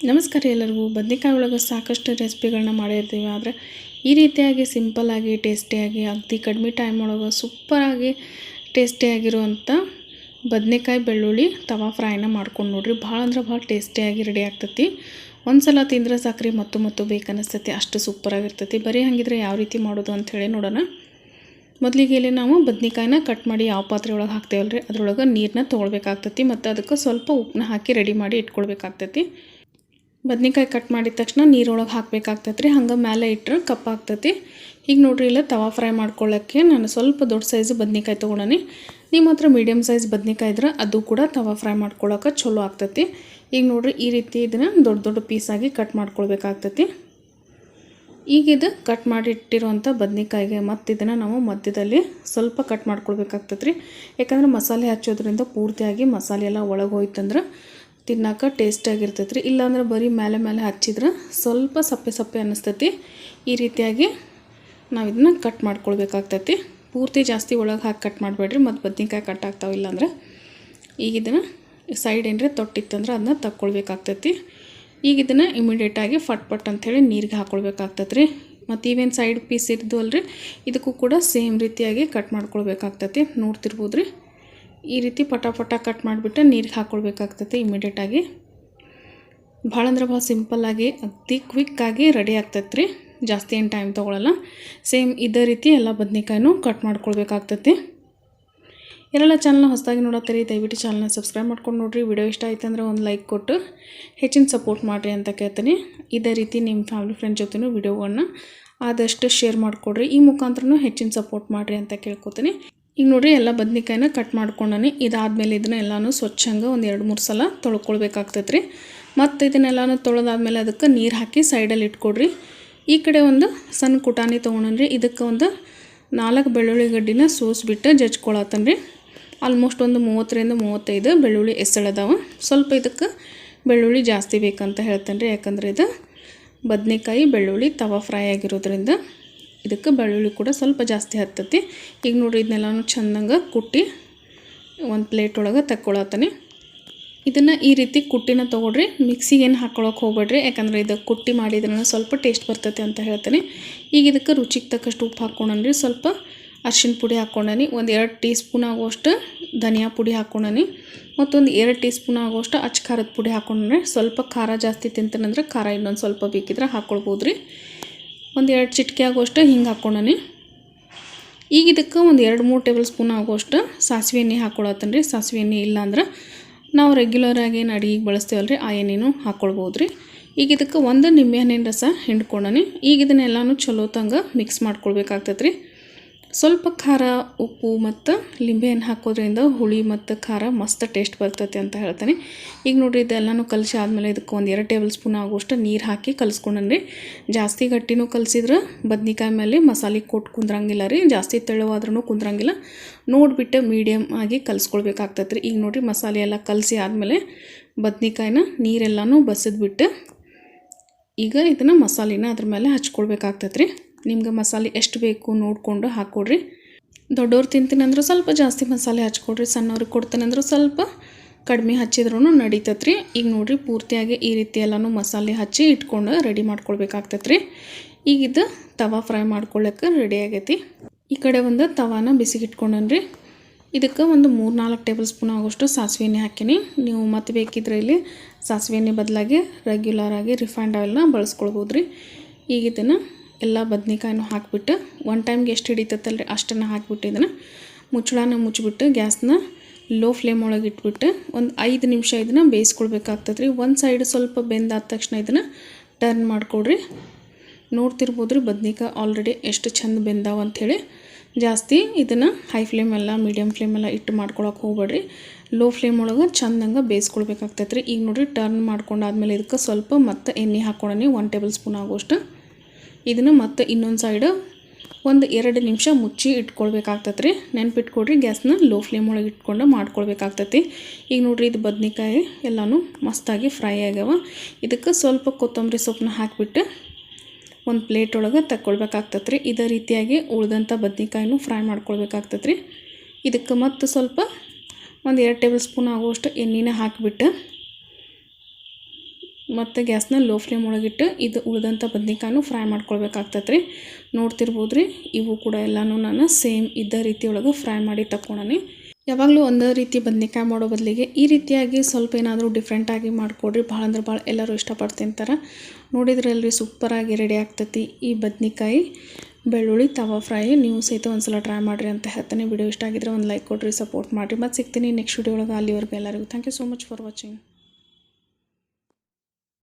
ನಮಸ್ಕಾರ ಎಲ್ಲರಿಗೂ. ಬದ್ನೆಕಾಯಿ ಒಳಗೆ ಸಾಕಷ್ಟು ರೆಸಿಪಿಗಳನ್ನ ಮಾಡಿರ್ತೀವಿ. ಆದರೆ ಈ ರೀತಿಯಾಗಿ ಸಿಂಪಲ್ಲಾಗಿ ಟೇಸ್ಟಿಯಾಗಿ ಅಗದಿ ಕಡಿಮೆ ಟೈಮ್ ಒಳಗೆ ಸೂಪರಾಗಿ ಟೇಸ್ಟಿಯಾಗಿರುವಂಥ ಬದ್ನೆಕಾಯಿ ಬೆಳ್ಳುಳ್ಳಿ ತವಾ ಫ್ರೈನ ಮಾಡ್ಕೊಂಡು ನೋಡ್ರಿ. ಭಾಳ ಅಂದ್ರೆ ಭಾಳ ಟೇಸ್ಟಿಯಾಗಿ ರೆಡಿ ಆಗ್ತೈತಿ. ಒಂದು ಸಲ ತಿಂದರೆ ಸಾಕ್ರಿ ಮತ್ತು ಬೇಕನ್ನಿಸ್ತೈತಿ, ಅಷ್ಟು ಸೂಪರಾಗಿರ್ತೈತಿ. ಬರೀ ಹಾಗಿದ್ರೆ ಯಾವ ರೀತಿ ಮಾಡೋದು ಅಂಥೇಳಿ ನೋಡೋಣ. ಮೊದಲಿಗೆ ಇಲ್ಲಿ ನಾವು ಬದ್ನೆಕಾಯಿನ ಕಟ್ ಮಾಡಿ ಯಾವ ಪಾತ್ರೆ ಒಳಗೆ ಹಾಕ್ತೇವಲ್ರಿ ಅದ್ರೊಳಗೆ ನೀರನ್ನ ತೊಗೊಳ್ಬೇಕಾಗ್ತೈತಿ ಮತ್ತು ಅದಕ್ಕೆ ಸ್ವಲ್ಪ ಉಪ್ಪನ್ನ ಹಾಕಿ ರೆಡಿ ಮಾಡಿ ಇಟ್ಕೊಳ್ಬೇಕಾಗ್ತೈತಿ. ಬದ್ನೆಕಾಯಿ ಕಟ್ ಮಾಡಿದ ತಕ್ಷಣ ನೀರೊಳಗೆ ಹಾಕಬೇಕಾಗ್ತೈತೆ ರೀ. ಹಂಗೆ ಮೇಲೆ ಇಟ್ಟರೆ ಕಪ್ಪಾಗ್ತೈತಿ. ಈಗ ನೋಡ್ರಿ ಇಲ್ಲ ತವಾ ಫ್ರೈ ಮಾಡ್ಕೊಳ್ಳೋಕ್ಕೆ ನಾನು ಸ್ವಲ್ಪ ದೊಡ್ಡ ಸೈಜ್ ಬದ್ನೆಕಾಯಿ ತೊಗೊಂಡನಿ. ನಿಮ್ಮ ಹತ್ರ ಮೀಡಿಯಮ್ ಸೈಜ್ ಬದ್ನೆಕಾಯಿ ಇದ್ರೆ ಅದು ಕೂಡ ತವಾ ಫ್ರೈ ಮಾಡ್ಕೊಳ್ಳೋಕೆ ಚಲೋ ಆಗ್ತೈತಿ. ಈಗ ನೋಡ್ರಿ ಈ ರೀತಿ ಇದನ್ನು ದೊಡ್ಡ ದೊಡ್ಡ ಪೀಸಾಗಿ ಕಟ್ ಮಾಡ್ಕೊಳ್ಬೇಕಾಗ್ತೈತಿ. ಈಗ ಇದು ಕಟ್ ಮಾಡಿಟ್ಟಿರುವಂಥ ಬದ್ನೆಕಾಯಿಗೆ ಮತ್ತು ಇದನ್ನು ನಾವು ಮಧ್ಯದಲ್ಲಿ ಸ್ವಲ್ಪ ಕಟ್ ಮಾಡ್ಕೊಳ್ಬೇಕಾಗ್ತೈತೆ ರೀ. ಯಾಕಂದ್ರೆ ಮಸಾಲೆ ಹಚ್ಚೋದ್ರಿಂದ ಪೂರ್ತಿಯಾಗಿ ಮಸಾಲೆ ಎಲ್ಲ ಒಳಗೆ ಹೋಯ್ತಂದ್ರೆ ತಿನ್ನೋಕೆ ಟೇಸ್ಟಾಗಿರ್ತೈತೆ ರೀ. ಇಲ್ಲಾಂದ್ರೆ ಬರೀ ಮೇಲೆ ಹಚ್ಚಿದ್ರೆ ಸ್ವಲ್ಪ ಸಪ್ಪೆ ಅನ್ನಿಸ್ತೈತಿ. ಈ ರೀತಿಯಾಗಿ ನಾವು ಇದನ್ನ ಕಟ್ ಮಾಡ್ಕೊಳ್ಬೇಕಾಗ್ತೈತಿ. ಪೂರ್ತಿ ಜಾಸ್ತಿ ಒಳಗೆ ಹಾಕಿ ಕಟ್ ಮಾಡಬೇಡ್ರಿ, ಮತ್ತು ಬದ್ನೆಕಾಯಿ ಕಟ್ ಆಗ್ತಾವೆ. ಇಲ್ಲಾಂದ್ರೆ ಈಗ ಇದನ್ನು ಸೈಡ್ ಏನ್ರಿ ತೊಟ್ಟಿತ್ತಂದ್ರೆ ಅದನ್ನ ತಕ್ಕೊಳ್ಬೇಕಾಗ್ತೈತಿ. ಈಗ ಇದನ್ನು ಇಮಿಡಿಯೇಟಾಗಿ ಫಟ್ ಅಂಥೇಳಿ ನೀರಿಗೆ ಹಾಕ್ಕೊಳ್ಬೇಕಾಗ್ತೈತೆ ರೀ. ಮತ್ತು ಇವೇನು ಸೈಡ್ ಪೀಸ್ ಇದ್ದು ಅಲ್ರಿ ಇದಕ್ಕೂ ಕೂಡ ಸೇಮ್ ರೀತಿಯಾಗಿ ಕಟ್ ಮಾಡ್ಕೊಳ್ಬೇಕಾಗ್ತೈತಿ. ನೋಡ್ತಿರ್ಬೋದು ರೀ, ಈ ರೀತಿ ಪಟ ಕಟ್ ಮಾಡಿಬಿಟ್ಟು ನೀರಿಗೆ ಹಾಕ್ಕೊಳ್ಬೇಕಾಗ್ತೈತಿ ಇಮಿಡಿಯೇಟಾಗಿ. ಭಾಳ ಅಂದ್ರೆ ಭಾಳ ಸಿಂಪಲ್ಲಾಗಿ ಅತಿ ಕ್ವಿಕ್ಕಾಗಿ ರೆಡಿ ಆಗ್ತೈತೆ ರೀ. ಜಾಸ್ತಿ ಏನು ಟೈಮ್ ತೊಗೊಳ್ಳಲ್ಲ. ಸೇಮ್ ಇದೇ ರೀತಿ ಎಲ್ಲ ಬದ್ನೆಕಾಯಿನೂ ಕಟ್ ಮಾಡ್ಕೊಳ್ಬೇಕಾಗ್ತೈತಿ. ಯಾರೆಲ್ಲ ಚಾನಲ್ನ ಹೊಸದಾಗಿ ನೋಡತ್ತೀರಿ ದಯವಿಟ್ಟು ಚಾನಲ್ನ ಸಬ್ಸ್ಕ್ರೈಬ್ ಮಾಡ್ಕೊಂಡು ನೋಡಿರಿ. ವಿಡಿಯೋ ಇಷ್ಟ ಆಯ್ತು ಅಂದರೆ ಒಂದು ಲೈಕ್ ಕೊಟ್ಟು ಹೆಚ್ಚಿನ ಸಪೋರ್ಟ್ ಮಾಡಿರಿ ಅಂತ ಕೇಳ್ತೀನಿ. ಇದೇ ರೀತಿ ನಿಮ್ಮ ಫ್ಯಾಮಿಲಿ ಫ್ರೆಂಡ್ ಜೊತೆನೂ ವಿಡಿಯೋಗಳನ್ನ ಆದಷ್ಟು ಶೇರ್ ಮಾಡಿಕೊಡ್ರಿ. ಈ ಮುಖಾಂತರನೂ ಹೆಚ್ಚಿನ ಸಪೋರ್ಟ್ ಮಾಡಿರಿ ಅಂತ ಕೇಳ್ಕೊತೀನಿ. ಈಗ ನೋಡಿರಿ ಎಲ್ಲ ಬದ್ನೆಕಾಯಿನ ಕಟ್ ಮಾಡ್ಕೊಂಡನಿ. ಇದಾದಮೇಲೆ ಇದನ್ನ ಎಲ್ಲನೂ ಸ್ವಚ್ಛಂಗೆ ಒಂದು 2-3 ಸಲ ತೊಳ್ಕೊಳ್ಬೇಕಾಗ್ತೈತೆ ರೀ. ಮತ್ತು ಇದನ್ನೆಲ್ಲನೂ ತೊಳೆದಾದ್ಮೇಲೆ ಅದಕ್ಕೆ ನೀರು ಹಾಕಿ ಸೈಡಲ್ಲಿ ಇಟ್ಕೊಡ್ರಿ. ಈ ಕಡೆ ಒಂದು ಸಣ್ಣ ಕುಟಾಣಿ ತೊಗೊಂಡ್ರಿ. ಇದಕ್ಕೆ ಒಂದು 4 ಬೆಳ್ಳುಳ್ಳಿ ಗಡ್ಡಿನ ಸೋಸ್ಬಿಟ್ಟು ಜಜ್ಕೊಳತ್ತನ್ರಿ. ಆಲ್ಮೋಸ್ಟ್ ಒಂದು 30-35 ಬೆಳ್ಳುಳ್ಳಿ ಎಸಳದಾವ. ಸ್ವಲ್ಪ ಇದಕ್ಕೆ ಬೆಳ್ಳುಳ್ಳಿ ಜಾಸ್ತಿ ಬೇಕಂತ ಹೇಳ್ತೇನೆ ರೀ. ಯಾಕಂದರೆ ಇದು ಬದ್ನೆಕಾಯಿ ಬೆಳ್ಳುಳ್ಳಿ ತವಾ ಫ್ರೈ ಆಗಿರೋದ್ರಿಂದ ಇದಕ್ಕೆ ಬೆಳ್ಳುಳ್ಳಿ ಕೂಡ ಸ್ವಲ್ಪ ಜಾಸ್ತಿ ಹತ್ತತಿ. ಈಗ ನೋಡಿರಿ ಇದನ್ನೆಲ್ಲನೂ ಚೆಂದಂಗೆ ಕುಟ್ಟಿ ಒಂದು ಪ್ಲೇಟ್ ಒಳಗೆ ತಕ್ಕೊಳತ್ತಾನೆ. ಇದನ್ನು ಈ ರೀತಿ ಕುಟ್ಟಿನ ತೊಗೊಳ್ರಿ. ಮಿಕ್ಸಿಗೆ ಏನು ಹಾಕ್ಕೊಳಕ್ಕೆ ಹೋಗ್ಬೇಡ್ರಿ, ಯಾಕಂದರೆ ಇದು ಕುಟ್ಟಿ ಮಾಡಿದ್ರೂ ಸ್ವಲ್ಪ ಟೇಸ್ಟ್ ಬರ್ತೈತೆ ಅಂತ ಹೇಳ್ತೇನೆ. ಈಗ ಇದಕ್ಕೆ ರುಚಿಗೆ ತಕ್ಕಷ್ಟು ಉಪ್ಪು ಹಾಕ್ಕೊಂಡ್ರಿ. ಸ್ವಲ್ಪ ಅರಿಶಿನ ಪುಡಿ ಹಾಕ್ಕೊಂಡನಿ. ಒಂದು 2 ಟೀ ಸ್ಪೂನ್ ಆಗುವಷ್ಟು ಧನಿಯಾ ಪುಡಿ ಹಾಕ್ಕೊಂಡನಿ. ಮತ್ತೊಂದು 2 ಟೀ ಸ್ಪೂನ್ ಆಗುವಷ್ಟು ಅಚ್ಚ ಖಾರದ ಪುಡಿ ಹಾಕ್ಕೊಂಡ್ರೆ, ಸ್ವಲ್ಪ ಖಾರ ಜಾಸ್ತಿ ತಿಂತೇನೆಂದ್ರೆ ಖಾರ ಇನ್ನೊಂದು ಸ್ವಲ್ಪ ಬೇಕಿದ್ರೆ ಹಾಕ್ಕೊಳ್ಬೋದು ರೀ. ಒಂದು 2 ಚಿಟಿಕೆ ಆಗುವಷ್ಟು ಹಿಂಗೆ ಹಾಕ್ಕೊಂಡನಿ. ಈಗ ಇದಕ್ಕೆ ಒಂದು 2-3 ಟೇಬಲ್ ಸ್ಪೂನ್ ಆಗುವಷ್ಟು ಸಾಸಿವೆ ಎಣ್ಣೆ ಹಾಕ್ಕೊಳತ್ತೇನೆ ರೀ. ಸಾಸಿವೆ ಎಣ್ಣೆ ಇಲ್ಲಾಂದ್ರೆ ನಾವು ರೆಗ್ಯುಲರಾಗಿ ಏನು ಅಡುಗೆಗೆ ಬಳಸ್ತೇವಲ್ರಿ ಆ ಎಣ್ಣೆನೂ ಹಾಕ್ಕೊಳ್ಬೋದು ರೀ. ಈಗ ಇದಕ್ಕೆ ಒಂದು ನಿಂಬೆಹಣ್ಣಿನ ರಸ ಹಿಂಡ್ಕೊಂಡನಿ. ಈಗ ಇದನ್ನೆಲ್ಲನೂ ಚಲೋ ತಂಗ ಮಿಕ್ಸ್ ಮಾಡ್ಕೊಳ್ಬೇಕಾಗ್ತೈತೆ ರೀ. ಸ್ವಲ್ಪ ಖಾರ ಉಪ್ಪು ಮತ್ತು ಲಿಂಬೆಹಣ್ಣು ಹಾಕೋದ್ರಿಂದ ಹುಳಿ ಮತ್ತು ಖಾರ ಮಸ್ತ್ ಟೇಸ್ಟ್ ಬರ್ತೈತೆ ಅಂತ ಹೇಳ್ತೇನೆ. ಈಗ ನೋಡಿರಿ ಇದೆಲ್ಲನೂ ಕಲಸಿ ಆದಮೇಲೆ ಇದಕ್ಕೆ ಒಂದು 2 ಟೇಬಲ್ ಸ್ಪೂನ್ ಆಗುವಷ್ಟು ನೀರು ಹಾಕಿ ಕಲಿಸ್ಕೊಂಡ್ರಿ. ಜಾಸ್ತಿ ಗಟ್ಟಿನೂ ಕಲಸಿದ್ರೆ ಬದ್ನೆಕಾಯಿ ಮೇಲೆ ಮಸಾಲೆ ಕೊಟ್ಟು ಕುಂದ್ರಂಗಿಲ್ಲ ರೀ. ಜಾಸ್ತಿ ತೆಳುವಾದ್ರೂ ಕುಂದ್ರಂಗಿಲ್ಲ. ನೋಡಿಬಿಟ್ಟು ಮೀಡಿಯಮ್ ಆಗಿ ಕಲಿಸ್ಕೊಳ್ಬೇಕಾಗ್ತೈತೆ ರೀ. ಈಗ ನೋಡಿರಿ ಮಸಾಲೆ ಎಲ್ಲ ಕಲಸಿ ಆದಮೇಲೆ ಬದ್ನೆಕಾಯಿನ ನೀರೆಲ್ಲನೂ ಬಸಿದ್ಬಿಟ್ಟು ಈಗ ಇದನ್ನು ಮಸಾಲೆನ ಅದ್ರ ಮೇಲೆ ಹಚ್ಕೊಳ್ಬೇಕಾಗ್ತೈತೆ ರೀ. ನಿಮ್ಗೆ ಮಸಾಲೆ ಎಷ್ಟು ಬೇಕು ನೋಡಿಕೊಂಡು ಹಾಕ್ಕೊಡ್ರಿ. ದೊಡ್ಡವ್ರು ತಿಂತೀನಂದ್ರೆ ಸ್ವಲ್ಪ ಜಾಸ್ತಿ ಮಸಾಲೆ ಹಚ್ಕೊಡ್ರಿ. ಸಣ್ಣವ್ರಿಗೆ ಕೊಡ್ತೇನೆಂದ್ರೆ ಸ್ವಲ್ಪ ಕಡಿಮೆ ಹಚ್ಚಿದ್ರೂ ನಡೀತೈತೆ ರೀ. ಈಗ ನೋಡಿರಿ ಪೂರ್ತಿಯಾಗಿ ಈ ರೀತಿ ಎಲ್ಲನೂ ಮಸಾಲೆ ಹಚ್ಚಿ ಇಟ್ಕೊಂಡು ರೆಡಿ ಮಾಡ್ಕೊಳ್ಬೇಕಾಗ್ತೈತೆ ರೀ. ಈಗ ಇದು ತವಾ ಫ್ರೈ ಮಾಡ್ಕೊಳ್ಳೋಕ್ಕೆ ರೆಡಿ ಆಗೈತಿ. ಈ ಕಡೆ ಒಂದು ತವಾನ ಬಿಸಿಗೆ ಇಟ್ಕೊಂಡನ್ರಿ. ಇದಕ್ಕೆ ಒಂದು 3-4 ಟೇಬಲ್ ಸ್ಪೂನ್ ಆಗೋಷ್ಟು ಸಾಸಿವೆ ಎಣ್ಣೆ ಹಾಕಿನಿ. ನೀವು ಮತ್ತೆ ಬೇಕಿದ್ರೆ ಇಲ್ಲಿ ಸಾಸಿವೆ ಎಣ್ಣೆ ಬದಲಾಗಿ ರೆಗ್ಯುಲರಾಗಿ ರಿಫೈಂಡ್ ಆಯಿಲ್ನ ಬಳಸ್ಕೊಳ್ಬೋದು ರೀ. ಈಗ ಇದನ್ನು ಎಲ್ಲ ಬದ್ನೆಕಾಯಿನೂ ಹಾಕಿಬಿಟ್ಟು ಒನ್ ಟೈಮ್ಗೆ ಎಷ್ಟು ಹಿಡಿತೈತಲ್ರಿ ಅಷ್ಟನ್ನು ಹಾಕಿಬಿಟ್ಟು ಇದನ್ನು ಮುಚ್ಚಳನ ಮುಚ್ಚಿಬಿಟ್ಟು ಗ್ಯಾಸ್ನ ಲೋ ಫ್ಲೇಮ್ ಒಳಗೆ ಇಟ್ಬಿಟ್ಟು ಒಂದು 5 ನಿಮಿಷ ಇದನ್ನು ಬೇಯಿಸ್ಕೊಳ್ಬೇಕಾಗ್ತದೆ ರೀ. ಒಂದು ಸೈಡ್ ಸ್ವಲ್ಪ ಬೆಂದಾದ ತಕ್ಷಣ ಇದನ್ನು ಟರ್ನ್ ಮಾಡಿಕೊಡ್ರಿ. ನೋಡ್ತಿರ್ಬೋದು ರೀ ಬದ್ನೆಕಾಯಿ ಆಲ್ರೆಡಿ ಎಷ್ಟು ಚೆಂದ ಬೆಂದಾವ ಅಂಥೇಳಿ. ಜಾಸ್ತಿ ಇದನ್ನು ಹೈ ಫ್ಲೇಮೆಲ್ಲ ಮೀಡಿಯಮ್ ಫ್ಲೇಮೆಲ್ಲ ಇಟ್ಟು ಮಾಡ್ಕೊಳಕ್ಕೆ ಹೋಗ್ಬೇಡ್ರಿ. ಲೋ ಫ್ಲೇಮ್ ಒಳಗೆ ಚೆಂದಂಗೆ ಬೇಯಿಸ್ಕೊಳ್ಬೇಕಾಗ್ತೈತೆ ರೀ. ಈಗ ನೋಡಿರಿ ಟರ್ನ್ ಮಾಡ್ಕೊಂಡಾದ್ಮೇಲೆ ಇದಕ್ಕೆ ಸ್ವಲ್ಪ ಮತ್ತೆ ಎಣ್ಣೆ ಹಾಕ್ಕೊಳನಿ 1 ಟೇಬಲ್ ಸ್ಪೂನ್ ಆಗೋಷ್ಟು. ಇದನ್ನು ಮತ್ತೆ ಇನ್ನೊಂದು ಸೈಡ್ ಒಂದು 2 ನಿಮಿಷ ಮುಚ್ಚಿ ಇಟ್ಕೊಳ್ಬೇಕಾಗ್ತೈತೆ ರೀ. ನೆನ್ಪಿಟ್ಕೊಡ್ರಿ ಗ್ಯಾಸ್ನ ಲೋ ಫ್ಲೇಮ್ ಒಳಗೆ ಇಟ್ಕೊಂಡು ಮಾಡ್ಕೊಳ್ಬೇಕಾಗ್ತೈತಿ. ಈಗ ನೋಡಿರಿ ಇದು ಬದ್ನೆಕಾಯಿ ಎಲ್ಲನೂ ಮಸ್ತಾಗಿ ಫ್ರೈ ಆಗ್ಯಾವ. ಇದಕ್ಕೆ ಸ್ವಲ್ಪ ಕೊತ್ತಂಬರಿ ಸೊಪ್ಪನ್ನ ಹಾಕಿಬಿಟ್ಟು ಒಂದು ಪ್ಲೇಟ್ ಒಳಗೆ ತಕ್ಕೊಳ್ಬೇಕಾಗ್ತೈತೆ ರೀ. ಇದೇ ರೀತಿಯಾಗಿ ಉಳಿದಂಥ ಬದ್ನೆಕಾಯಿನೂ ಫ್ರೈ ಮಾಡ್ಕೊಳ್ಬೇಕಾಗ್ತೈತೆ ರೀ. ಇದಕ್ಕೆ ಮತ್ತು ಸ್ವಲ್ಪ ಒಂದು 2 ಟೇಬಲ್ ಸ್ಪೂನ್ ಆಗುವಷ್ಟು ಎಣ್ಣೆನ ಹಾಕಿಬಿಟ್ಟು ಮತ್ತು ಗ್ಯಾಸ್ನ ಲೋ ಫ್ಲೇಮ್ ಒಳಗಿಟ್ಟು ಇದು ಉಳಿದಂಥ ಬದ್ನಿಕಾಯನ್ನು ಫ್ರೈ ಮಾಡ್ಕೊಳ್ಬೇಕಾಗ್ತದೆ ರೀ. ನೋಡ್ತಿರ್ಬೋದು ರೀ, ಇವು ಕೂಡ ಎಲ್ಲನೂ ನಾನು ಸೇಮ್ ಇದ್ದ ರೀತಿ ಒಳಗೆ ಫ್ರೈ ಮಾಡಿ ತಕ್ಕೊಳನಿ. ಯಾವಾಗಲೂ ಒಂದೇ ರೀತಿ ಬದ್ನಿಕಾಯಿ ಮಾಡೋ ಬದಲಿಗೆ ಈ ರೀತಿಯಾಗಿ ಸ್ವಲ್ಪ ಏನಾದರೂ ಡಿಫ್ರೆಂಟಾಗಿ ಮಾಡಿಕೊಡ್ರಿ. ಭಾಳ ಅಂದ್ರೆ ಭಾಳ ಎಲ್ಲರೂ ಇಷ್ಟಪಟ್ಟು ತಿಂತಾರೆ. ನೋಡಿದ್ರಲ್ರಿ ಸೂಪರಾಗಿ ರೆಡಿ ಆಗ್ತೈತಿ ಈ ಬದ್ನಿಕಾಯಿ ಬೆಳ್ಳುಳ್ಳಿ ತವಾ ಫ್ರೈ. ನೀವು ಸಹಿತ ಒಂದ್ಸಲ ಟ್ರೈ ಮಾಡಿರಿ ಅಂತ ಹೇಳ್ತೀನಿ. ವಿಡಿಯೋ ಇಷ್ಟ ಆಗಿದ್ರೆ ಒಂದು ಲೈಕ್ ಕೊಡಿರಿ, ಸಪೋರ್ಟ್ ಮಾಡಿರಿ. ಮತ್ತು ಸಿಗ್ತೀನಿ ನೆಕ್ಸ್ಟ್ ವಿಡಿಯೋ ಒಳಗೆ. ಅಲ್ಲಿವರೆಗೂ ಎಲ್ಲರಿಗೂ thank you so much for watching.